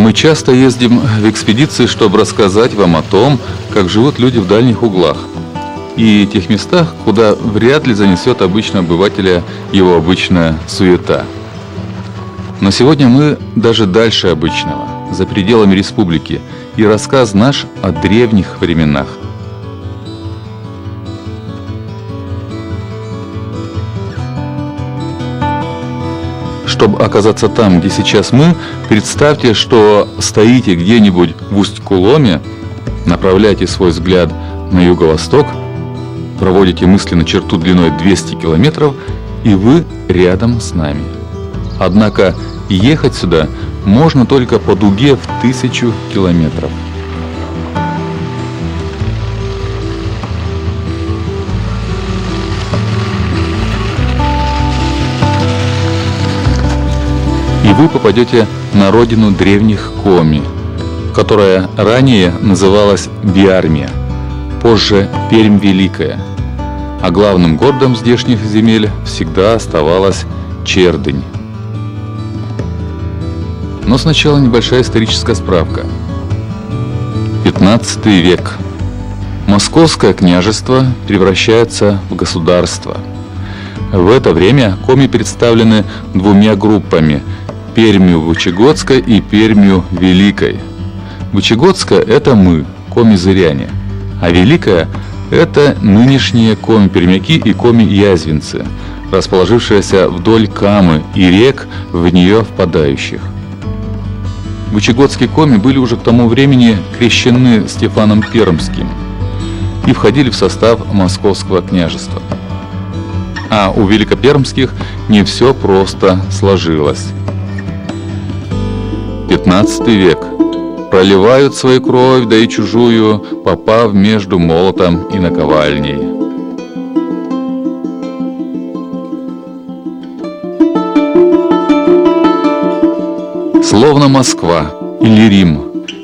Мы часто ездим в экспедиции, чтобы рассказать вам о том, как живут люди в дальних углах и тех местах, куда вряд ли занесет обычного обывателя его обычная суета. Но сегодня мы даже дальше обычного, за пределами республики, и рассказ наш о древних временах. Чтобы оказаться там, где сейчас мы, представьте, что стоите где-нибудь в Усть-Куломе, направляете свой взгляд на юго-восток, проводите мысленно черту длиной 200 километров, и вы рядом с нами. Однако ехать сюда можно только по дуге в 1000 километров. И вы попадете на родину древних Коми, которая ранее называлась Биармия, позже Пермь Великая, а главным городом здешних земель всегда оставалась Чердынь. Но сначала небольшая историческая справка. 15 век. Московское княжество превращается в государство. В это время Коми представлены двумя группами – Пермью Вычегодской и Пермью Великой. Вычегодская – это мы, коми-зыряне, а Великая – это нынешние коми-пермяки и коми-язвинцы, расположившиеся вдоль Камы и рек, в нее впадающих. Вычегодские коми были уже к тому времени крещены Стефаном Пермским и входили в состав Московского княжества. А у великопермских не все просто сложилось. 15 век. Проливают свою кровь, да и чужую, попав между молотом и наковальней. Словно Москва или Рим,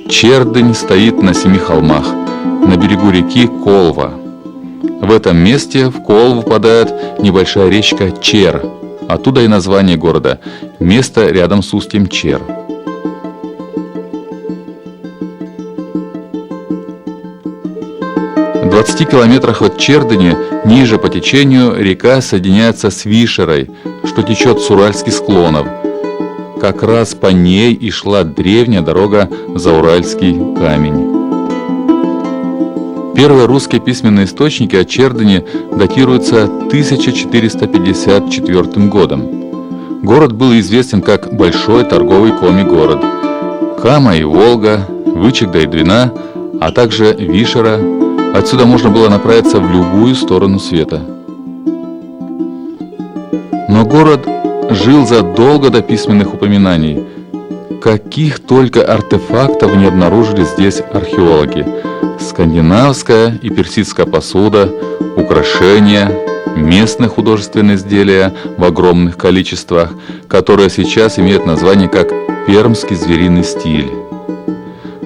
Чердынь стоит на 7 холмах, на берегу реки Колва. В этом месте в Колву впадает небольшая речка Чер, оттуда и название города, место рядом с устьем Чер. В 20 километрах от Чердыни, ниже по течению, река соединяется с Вишерой, что течет с уральских склонов. Как раз по ней и шла древняя дорога Зауральский камень. Первые русские письменные источники о Чердыне датируются 1454 годом. Город был известен как большой торговый коми-город. Кама и Волга, Вычегда и Двина, а также Вишера. Отсюда можно было направиться в любую сторону света. Но город жил задолго до письменных упоминаний. Каких только артефактов не обнаружили здесь археологи. Скандинавская и персидская посуда, украшения, местные художественные изделия в огромных количествах, которые сейчас имеют название как пермский звериный стиль.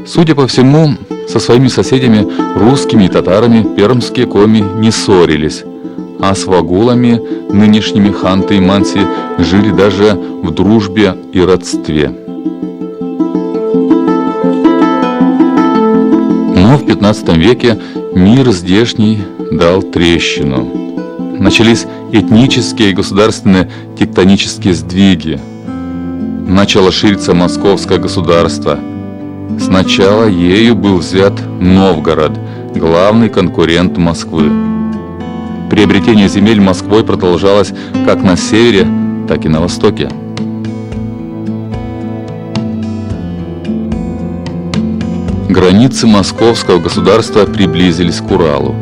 Судя по всему, со своими соседями, русскими и татарами, пермские коми не ссорились, а с вагулами, нынешними ханты и манси, жили даже в дружбе и родстве. Но в 15 веке мир здешний дал трещину. Начались этнические и государственные тектонические сдвиги. Начало шириться московское государство. Сначала ею был взят Новгород, главный конкурент Москвы. Приобретение земель Москвой продолжалось как на севере, так и на востоке. Границы московского государства приблизились к Уралу,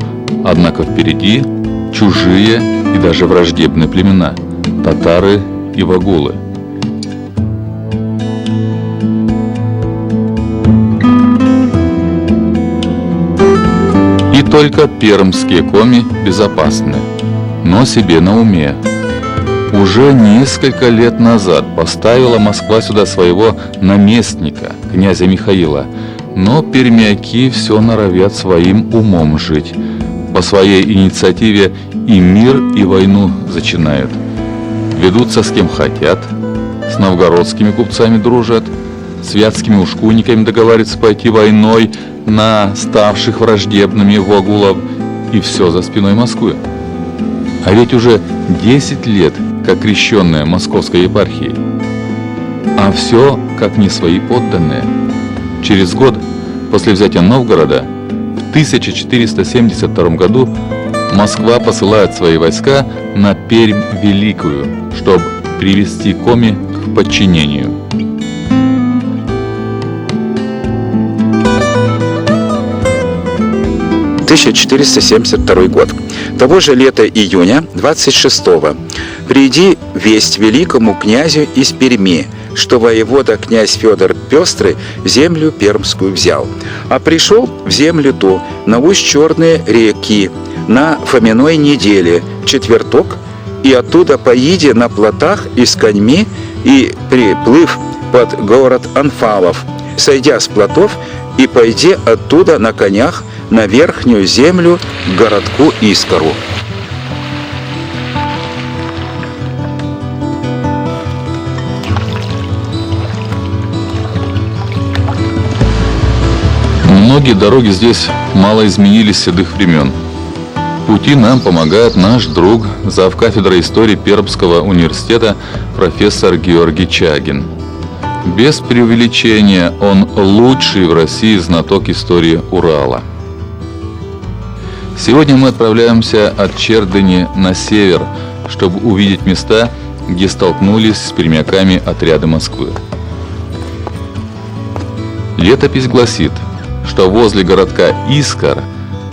однако впереди чужие и даже враждебные племена – татары и вагулы. И только пермские коми безопасны, но себе на уме. Уже несколько лет назад поставила Москва сюда своего наместника, князя Михаила, но пермяки все норовят своим умом жить. По своей инициативе и мир, и войну зачинают. Ведутся с кем хотят, с новгородскими купцами дружат, с вятскими ушкуйниками договаривается пойти войной на ставших враждебными вогулов, и все за спиной Москвы. А ведь уже 10 лет, как крещенная Московской епархией. А все, как не свои подданные. Через год, после взятия Новгорода, в 1472 году Москва посылает свои войска на Пермь Великую, чтобы привести Коми к подчинению. – 1472 год. Того же лета июня 26-го приди весть великому князю из Перми, что воевода князь Федор Пестрый землю пермскую взял, а пришел в землю ту на усть Черной реки на Фоминой неделе, четверток, и оттуда поиде на плотах и с коньми, и приплыв под город Анфалов, сойдя с плотов, и пойди оттуда на конях на верхнюю землю к городку Искору. Многие дороги здесь мало изменились с седых времен. В пути нам помогает наш друг, завкафедрой истории Пермского университета профессор Георгий Чагин. Без преувеличения, он лучший в России знаток истории Урала. Сегодня мы отправляемся от Чердыни на север, чтобы увидеть места, где столкнулись с пермяками отряды Москвы. Летопись гласит, что возле городка Искор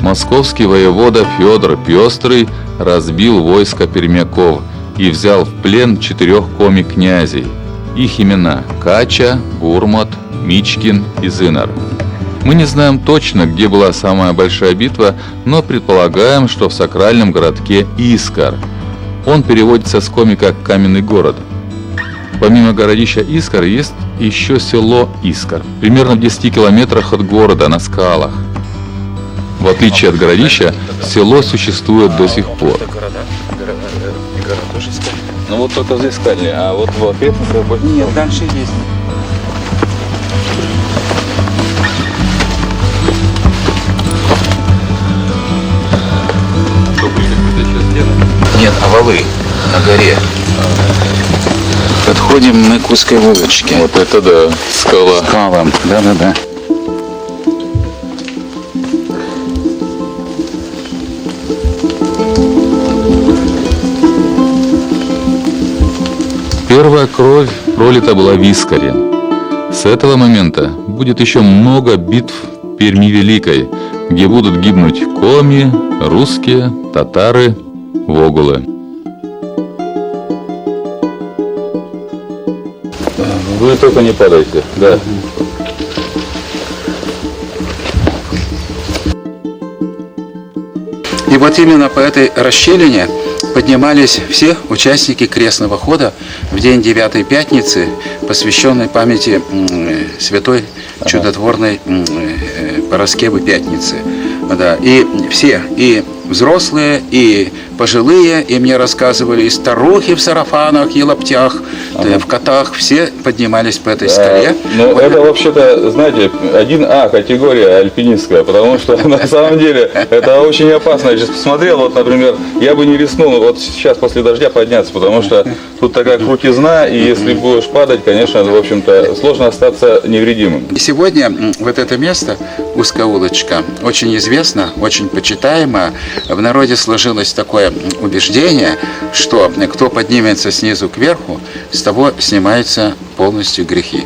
московский воевода Федор Пестрый разбил войско пермяков и взял в плен 4 коми-князей. Их имена – Кача, Гурмот, Мичкин и Зынар. Мы не знаем точно, где была самая большая битва, но предполагаем, что в сакральном городке Искор. Он переводится с коми как «каменный город». Помимо городища Искор есть еще село Искор, примерно в 10 километрах от города на скалах. В отличие от городища, село существует до сих пор. Ну вот только здесь скальные, а вот в окрестностях... Нет, дальше есть. Нет, овалы на горе. Подходим мы к узкой улочке. Вот это да, скала. Скала, да-да-да. Первая кровь пролита была в Искоре. С этого момента будет еще много битв в Перми Великой, где будут гибнуть коми, русские, татары, вогулы. Вы только не падайте, да. И вот именно по этой расщелине поднимались все участники крестного хода в день 9-й Пятницы, посвященной памяти святой чудотворной Параскевы Пятницы. Да, и все, и взрослые, и пожилые, и мне рассказывали, и старухи в сарафанах и лаптях, в котах, все поднимались по этой скале. Ну, вот это вообще-то, знаете, 1А категория альпинистская, потому что на самом деле это очень опасно. Я сейчас посмотрел, вот, например, я бы не рискнул вот сейчас после дождя подняться, потому что тут такая крутизна, и если будешь падать, конечно, в общем-то, сложно остаться невредимым. И сегодня вот это место, узкая улочка, очень известно, очень почитаемо. В народе сложилось такое убеждение, что кто поднимется снизу кверху, с того снимаются полностью грехи.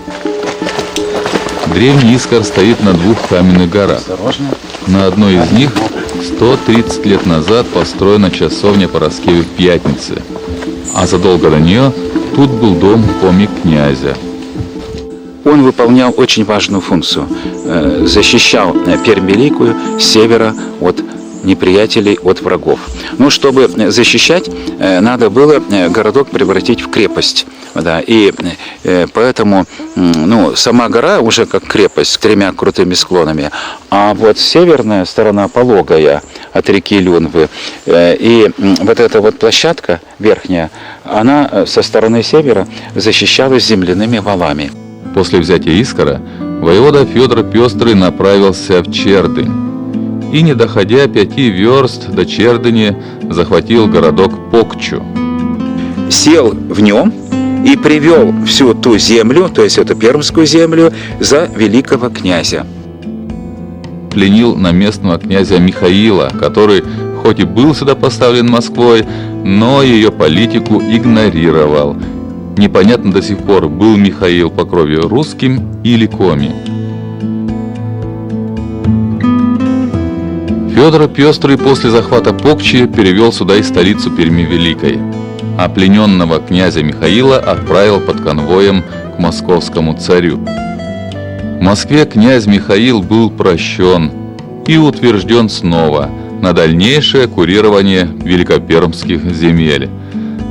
Древний Искор стоит на 2 каменных горах. Осторожно. На одной из них 130 лет назад построена часовня Параскевы Пятницы, а задолго до нее тут был дом коми-князя. Он выполнял очень важную функцию. Защищал Пермь Великую с севера от неприятелей, от врагов. Но чтобы защищать, надо было городок превратить в крепость. Да, и поэтому сама гора уже как крепость с 3 крутыми склонами, а вот северная сторона пологая от реки Люнвы, и вот эта вот площадка верхняя, она со стороны севера защищалась земляными валами. После взятия Искара воевода Федор Пестрый направился в Чердынь и, не доходя 5 верст до Чердыни, захватил городок Покчу. Сел в нем и привел всю ту землю, то есть эту пермскую землю, за великого князя. Пленил наместного князя Михаила, который хоть и был сюда поставлен Москвой, но ее политику игнорировал. Непонятно до сих пор, был Михаил по крови русским или коми. Федор Пестрый после захвата Покчи перевел сюда и столицу Перми Великой, а плененного князя Михаила отправил под конвоем к московскому царю. В Москве князь Михаил был прощен и утвержден снова на дальнейшее курирование великопермских земель.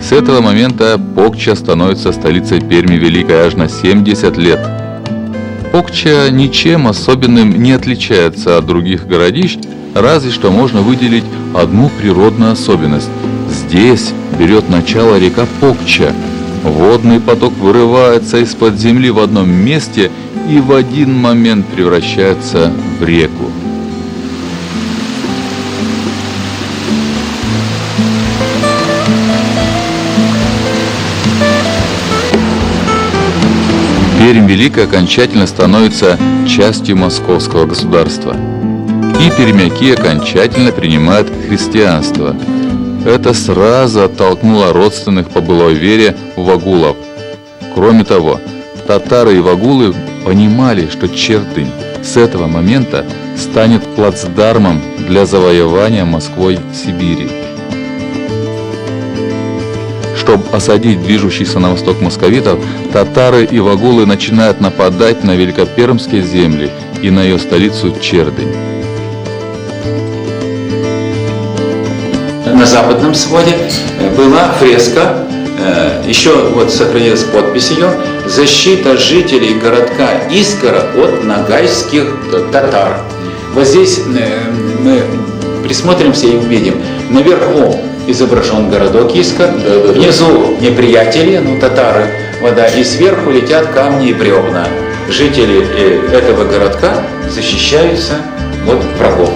С этого момента Покча становится столицей Перми Великой аж на 70 лет. Покча ничем особенным не отличается от других городищ, разве что можно выделить одну природную особенность. Здесь берет начало река Покча. Водный поток вырывается из-под земли в одном месте и в один момент превращается в реку. Пермь Великая окончательно становится частью московского государства. И пермяки окончательно принимают христианство. Это сразу оттолкнуло родственных по былой вере вагулов. Кроме того, татары и вагулы понимали, что Чердынь с этого момента станет плацдармом для завоевания Москвой Сибири. Чтобы осадить движущихся на восток московитов, татары и вагулы начинают нападать на великопермские земли и на ее столицу Чердынь. На западном своде была фреска, еще вот сохранилась подпись ее: «Защита жителей городка Искара от нагайских татар». Вот здесь мы присмотримся и увидим. Наверху изображен городок Искар, внизу неприятели, татары, вода, и сверху летят камни и бревна. Жители этого городка защищаются от врагов.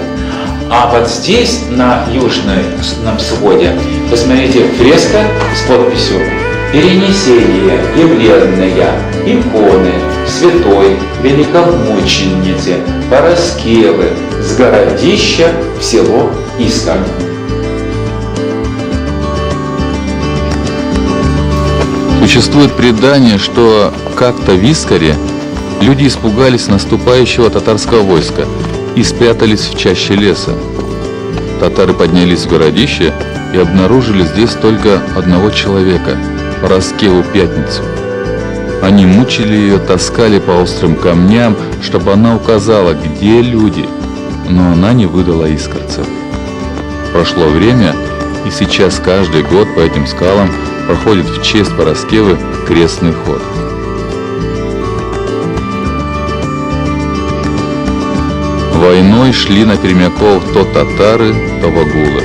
А вот здесь, на южном своде, посмотрите, фреска с подписью «Перенесение явленная иконы святой великомученицы Параскевы с городища в село Искар». Существует предание, что как-то в Искаре люди испугались наступающего татарского войска и спрятались в чаще леса. Татары поднялись в городище и обнаружили здесь только одного человека – Параскеву Пятницу. Они мучили ее, таскали по острым камням, чтобы она указала, где люди, но она не выдала искарцев. Прошло время, и сейчас каждый год по этим скалам проходит в честь Параскевы крестный ход. Войной шли на пермяков то татары, то вагулы.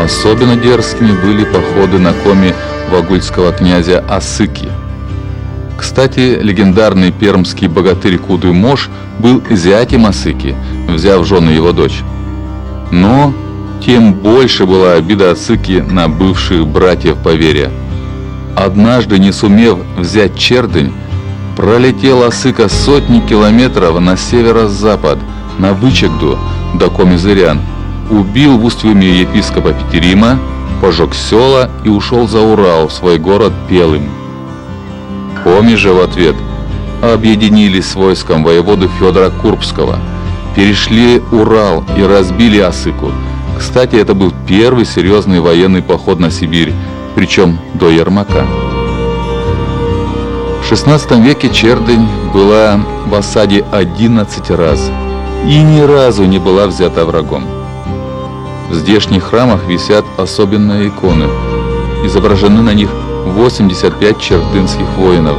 Особенно дерзкими были походы на коми вагульского князя Асыки. Кстати, легендарный пермский богатырь Кудымош был зятем Асыки, взяв в жены его дочь. Но тем больше была обида Асыки на бывших братьев по вере. Однажды, не сумев взять Чердынь, пролетел Асыка сотни километров на северо-запад, на Вычегду до Коми-Зырян, убил в Усть-Уме епископа Петерима, пожег села и ушел за Урал в свой город Пелым. Коми же в ответ объединились с войском воеводы Федора Курбского, перешли Урал и разбили Асыку. Кстати, это был первый серьезный военный поход на Сибирь, причем до Ермака. В XVI веке Чердынь была в осаде 11 раз и ни разу не была взята врагом. В здешних храмах висят особенные иконы. Изображены на них 85 чердынских воинов.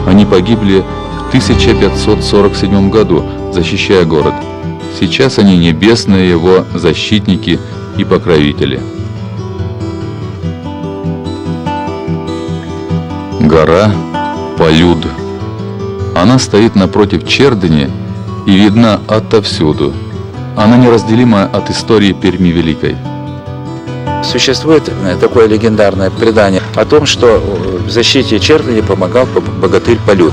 Они погибли в 1547 году, защищая город. Сейчас они небесные его защитники и покровители. Гора Полюд. Она стоит напротив Чердыни и видна отовсюду. Она неразделима от истории Перми Великой. Существует такое легендарное предание о том, что в защите Чердыни помогал богатырь Полют,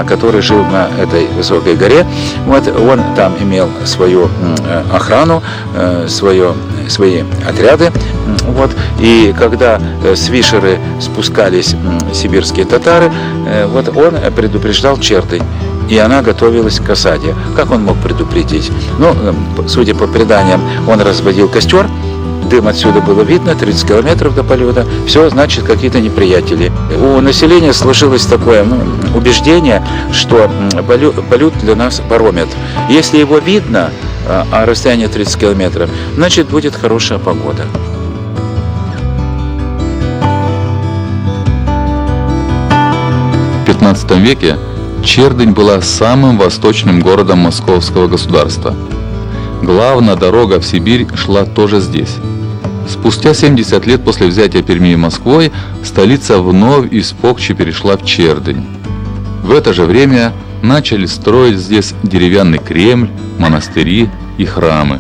который жил на этой высокой горе. Вот он там имел свою охрану, свои отряды. Вот. И когда с Вишеры спускались сибирские татары, вот он предупреждал Чердынь, и она готовилась к осаде. Как он мог предупредить? Ну, судя по преданиям, он разводил костер, дым отсюда было видно, 30 километров до Полюта. Все, значит, какие-то неприятели. У населения сложилось такое убеждение, что Полют для нас барометр. Если его видно, а расстояние 30 километров, значит, будет хорошая погода. В XV веке Чердынь была самым восточным городом Московского государства. Главная дорога в Сибирь шла тоже здесь. Спустя 70 лет после взятия Перми Москвой столица вновь из Покчи перешла в Чердынь. В это же время начали строить здесь деревянный Кремль, монастыри и храмы.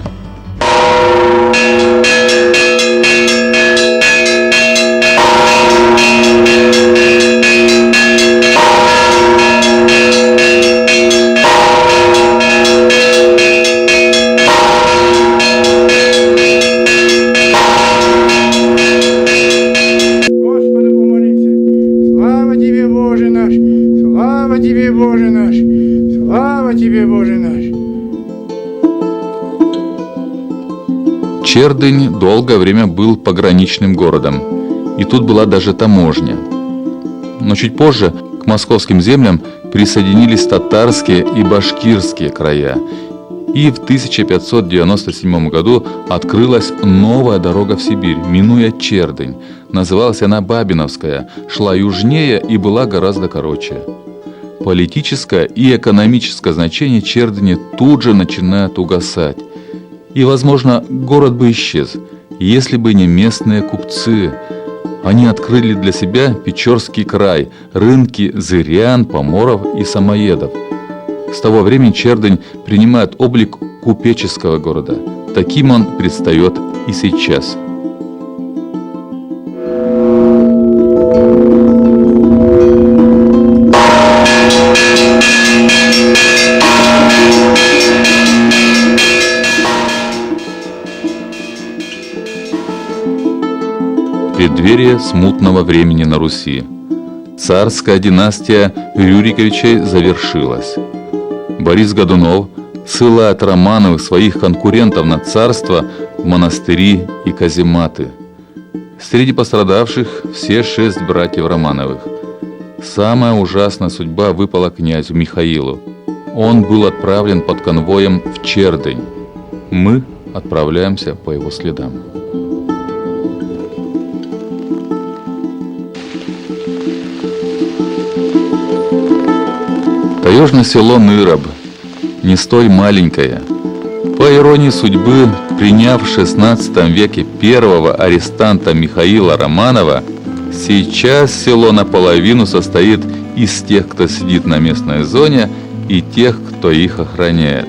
Чердынь долгое время был пограничным городом, и тут была даже таможня. Но чуть позже к московским землям присоединились татарские и башкирские края, и в 1597 году открылась новая дорога в Сибирь, минуя Чердынь. Называлась она Бабиновская, шла южнее и была гораздо короче. Политическое и экономическое значение Чердыни тут же начинает угасать. И, возможно, город бы исчез, если бы не местные купцы. Они открыли для себя Печорский край, рынки зырян, поморов и самоедов. С того времени Чердынь принимает облик купеческого города. Таким он предстает и сейчас. Преддверие смутного времени на Руси. Царская династия Рюриковичей завершилась. Борис Годунов ссылает Романовых, своих конкурентов на царство, в монастыри и казематы. Среди пострадавших все 6 братьев Романовых. Самая ужасная судьба выпала князю Михаилу. Он был отправлен под конвоем в Чердынь. Мы отправляемся по его следам. Таежное село Ныроб не столь маленькое. По иронии судьбы, приняв в XVI веке первого арестанта Михаила Романова, сейчас село наполовину состоит из тех, кто сидит на местной зоне, и тех, кто их охраняет.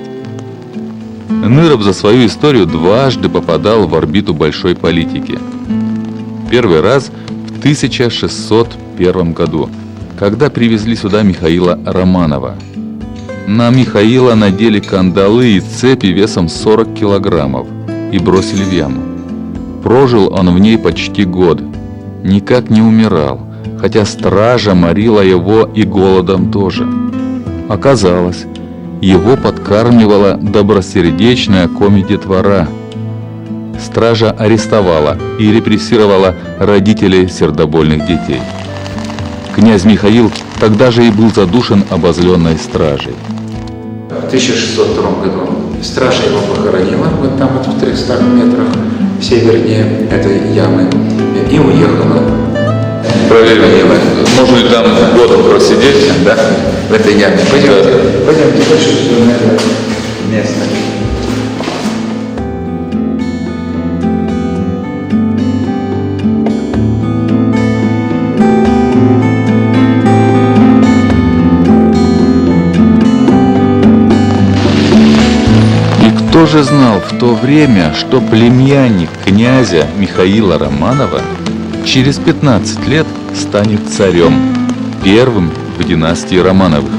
Ныроб за свою историю дважды попадал в орбиту большой политики. Первый раз в 1601 году, когда привезли сюда Михаила Романова. На Михаила надели кандалы и цепи весом 40 килограммов и бросили в яму. Прожил он в ней почти год, никак не умирал, хотя стража морила его и голодом тоже. Оказалось, его подкармливала добросердечная коми-детвора. Стража арестовала и репрессировала родителей сердобольных детей. Князь Михаил тогда же и был задушен обозленной стражей. В 1602 году стража его похоронила вот там вот в 300 метрах севернее этой ямы и уехала. Проверим, можно ли там год просидеть? Да, в этой яме. Пойдемте больше на это место. же знал в то время, что племянник князя Михаила Романова через 15 лет станет царем, первым в династии Романовых.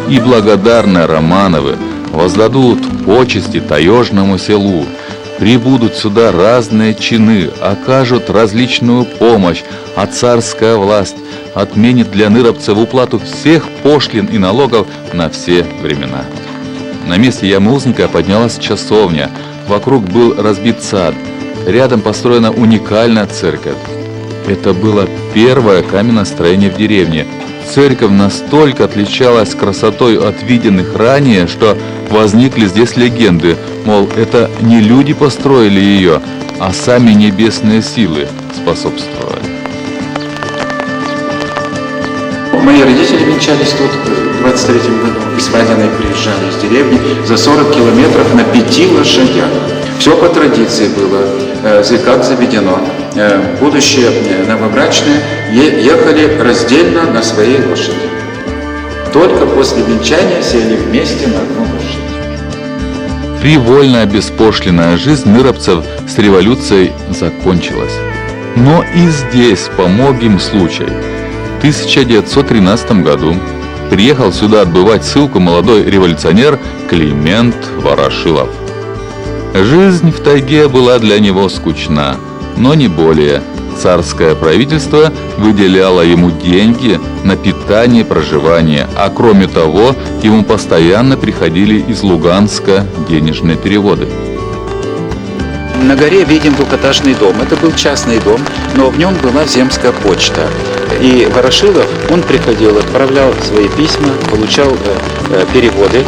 И благодарные Романовы воздадут почести таежному селу, прибудут сюда разные чины, окажут различную помощь, а царская власть отменит для ныровцев уплату всех пошлин и налогов на все времена. На месте ямы узника поднялась часовня, вокруг был разбит сад, рядом построена уникальная церковь. Это было первое каменное строение в деревне. Церковь настолько отличалась красотой от виденных ранее, что возникли здесь легенды, мол, это не люди построили ее, а сами небесные силы способствовали. Мои родители венчались тут в 23-м году, и свадебные приезжали из деревни за 40 километров на 5 лошадях. Все по традиции было, как заведено. Будущие новобрачные ехали раздельно на своей лошади. Только после венчания сели вместе на одну лошадь. Привольная беспошлинная жизнь ныровцев с революцией закончилась. Но и здесь по многим случаям. В 1913 году приехал сюда отбывать ссылку молодой революционер Климент Ворошилов. Жизнь в тайге была для него скучна, но не более. Царское правительство выделяло ему деньги на питание и проживание, а кроме того, ему постоянно приходили из Луганска денежные переводы. На горе видим двухэтажный дом. Это был частный дом, но в нем была земская почта. И Ворошилов, он приходил, отправлял свои письма, получал переводы.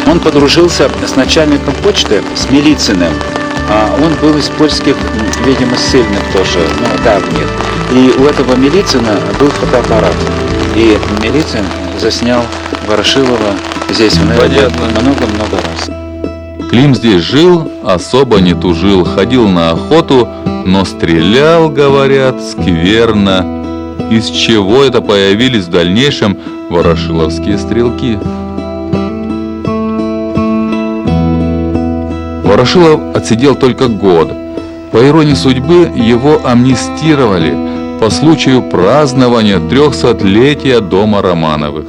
Он подружился с начальником почты, с Милицыным. Он был из польских, видимо, ссыльных тоже, давних. И у этого Милицына был фотоаппарат. И Милицын заснял Ворошилова здесь, много-много раз. Клим здесь жил, особо не тужил, ходил на охоту, но стрелял, говорят, скверно. Из чего это появились в дальнейшем ворошиловские стрелки? Ворошилов отсидел только год. По иронии судьбы, его амнистировали по случаю празднования 300-летия дома Романовых.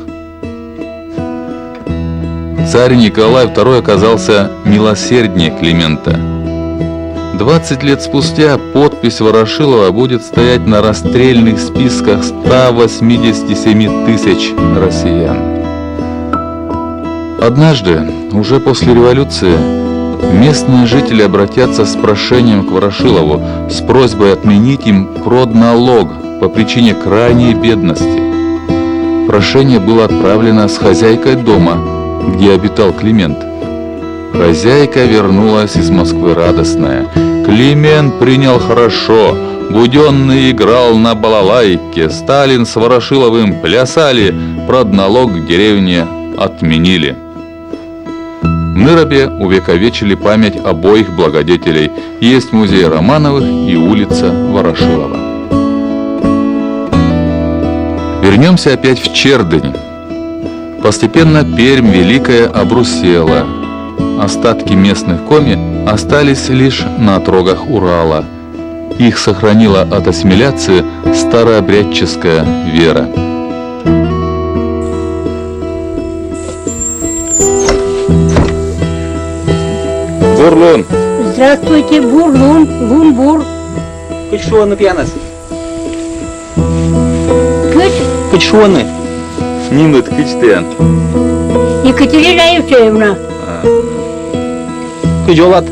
Царь Николай II оказался милосерднее Климента. 20 лет спустя подпись Ворошилова будет стоять на расстрельных списках 187 тысяч россиян. Однажды, уже после революции, местные жители обратятся с прошением к Ворошилову с просьбой отменить им продналог по причине крайней бедности. Прошение было отправлено с хозяйкой дома, где обитал Климент. Хозяйка вернулась из Москвы радостная. Климент принял хорошо, Буденный играл на балалайке, Сталин с Ворошиловым плясали, продналог к деревне отменили. В Ныробе увековечили память обоих благодетелей. Есть музей Романовых и улица Ворошилова. Вернемся опять в Чердынь. Постепенно Пермь Великая обрусела. Остатки местных коми остались лишь на отрогах Урала. Их сохранила от ассимиляции старообрядческая вера. Бурлун. Здравствуйте, Бурлун, Лунбур. Кычшуаны пьянас. Кыч, Кычшуаны. Нимыт кычтен. Екатерина Евсеевна. Кыч олат.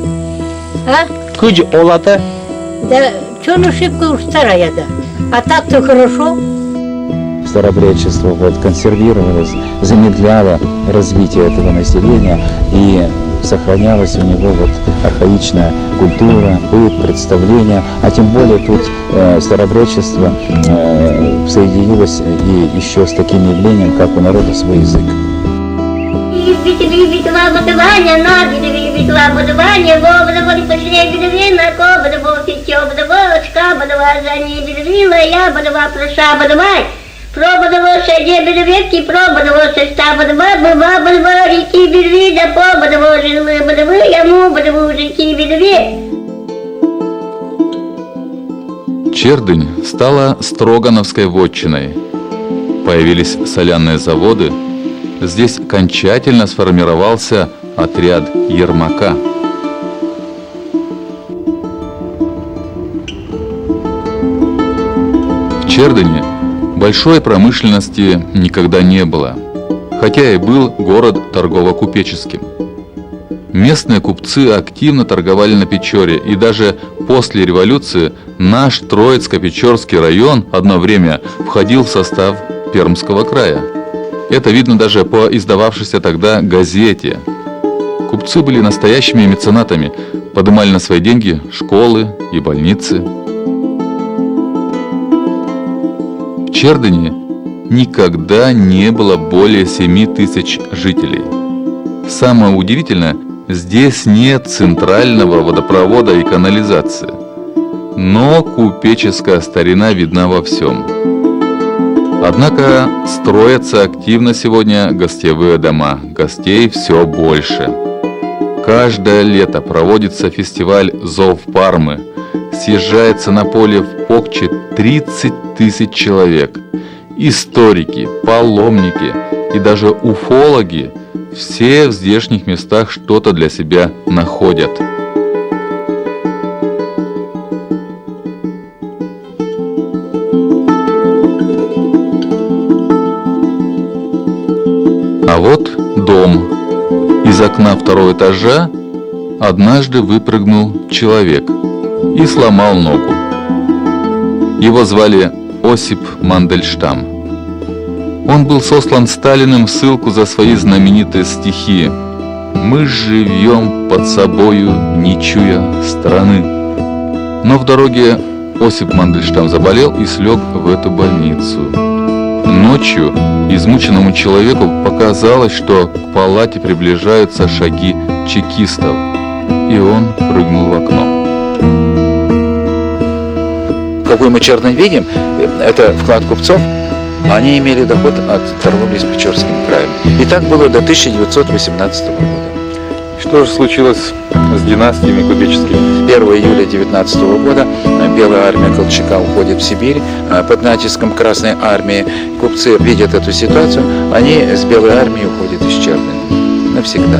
А? Кыч олата. Да, что ну шибко уж старая, да. А так-то хорошо. Старообрядчество консервировалось, замедляло развитие этого населения и сохранялась у него архаичная культура, быт, представления, а тем более тут старообрядчество соединилось и еще с таким явлением, как у народа свой язык. Пробовался дебель ветки, пробовался стабан, бабы, реки бельви, да пободовался, выбодовы, ему бодову, реки бельви. Чердынь стала строгановской вотчиной. Появились соляные заводы. Здесь окончательно сформировался отряд Ермака. В Чердыне большой промышленности никогда не было, хотя и был город торгово-купеческим. Местные купцы активно торговали на Печоре, и даже после революции наш Троицко-Печорский район одно время входил в состав Пермского края. Это видно даже по издававшейся тогда газете. Купцы были настоящими меценатами, подымали на свои деньги школы и больницы. В Чердыне никогда не было более 7000 жителей. Самое удивительное, здесь нет центрального водопровода и канализации. Но купеческая старина видна во всем. Однако строятся активно сегодня гостевые дома. Гостей все больше. Каждое лето проводится фестиваль «Зов Пармы». Съезжается на поле в Покче 30 000 человек. Историки, паломники и даже уфологи все в здешних местах что-то для себя находят. А вот дом. Из окна второго этажа однажды выпрыгнул человек и сломал ногу. Его звали Осип Мандельштам. Он был сослан Сталиным в ссылку за свои знаменитые стихи «Мы живем под собою, не чуя страны». Но в дороге Осип Мандельштам заболел и слег в эту больницу. Ночью измученному человеку показалось, что к палате приближаются шаги чекистов, и он прыгнул в окно. Какой мы Чердынь видим, это вклад купцов. Они имели доход от торговли с Печорским краем. И так было до 1918 года. Что же случилось с династиями купеческими? 1 июля 19 года Белая армия Колчака уходит в Сибирь под натиском Красной армии. Купцы видят эту ситуацию, они с Белой армией уходят из Чердыни навсегда.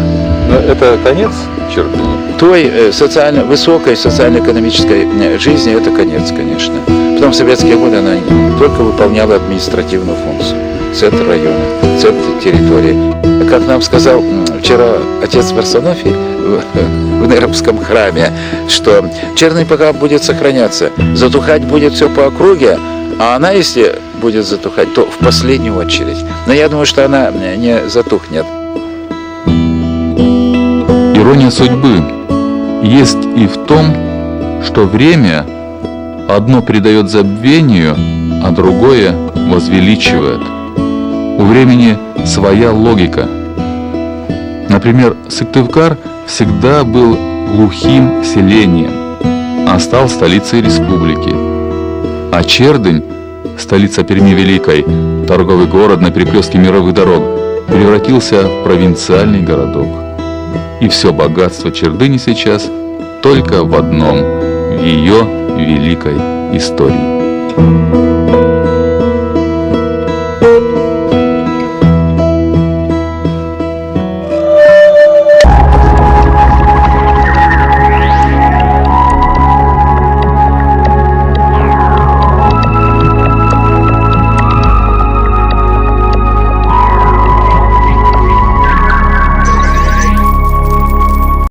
Но это конец Чердыни? Той высокой социально-экономической жизни это конец, конечно. Потом в советские годы она только выполняла административную функцию. Центр района, центр территории. Как нам сказал вчера отец Варсонофий в Неробском храме, что Чердынь пока будет сохраняться, затухать будет все по округе, а она, если будет затухать, то в последнюю очередь. Но я думаю, что она не затухнет. Ирония судьбы есть и в том, что время одно придает забвению, а другое возвеличивает. У времени своя логика. Например, Сыктывкар всегда был глухим селением, а стал столицей республики. А Чердынь, столица Перми Великой, торговый город на перекрестке мировых дорог, превратился в провинциальный городок. И все богатство Чердыни сейчас только в одном – в ее великой истории.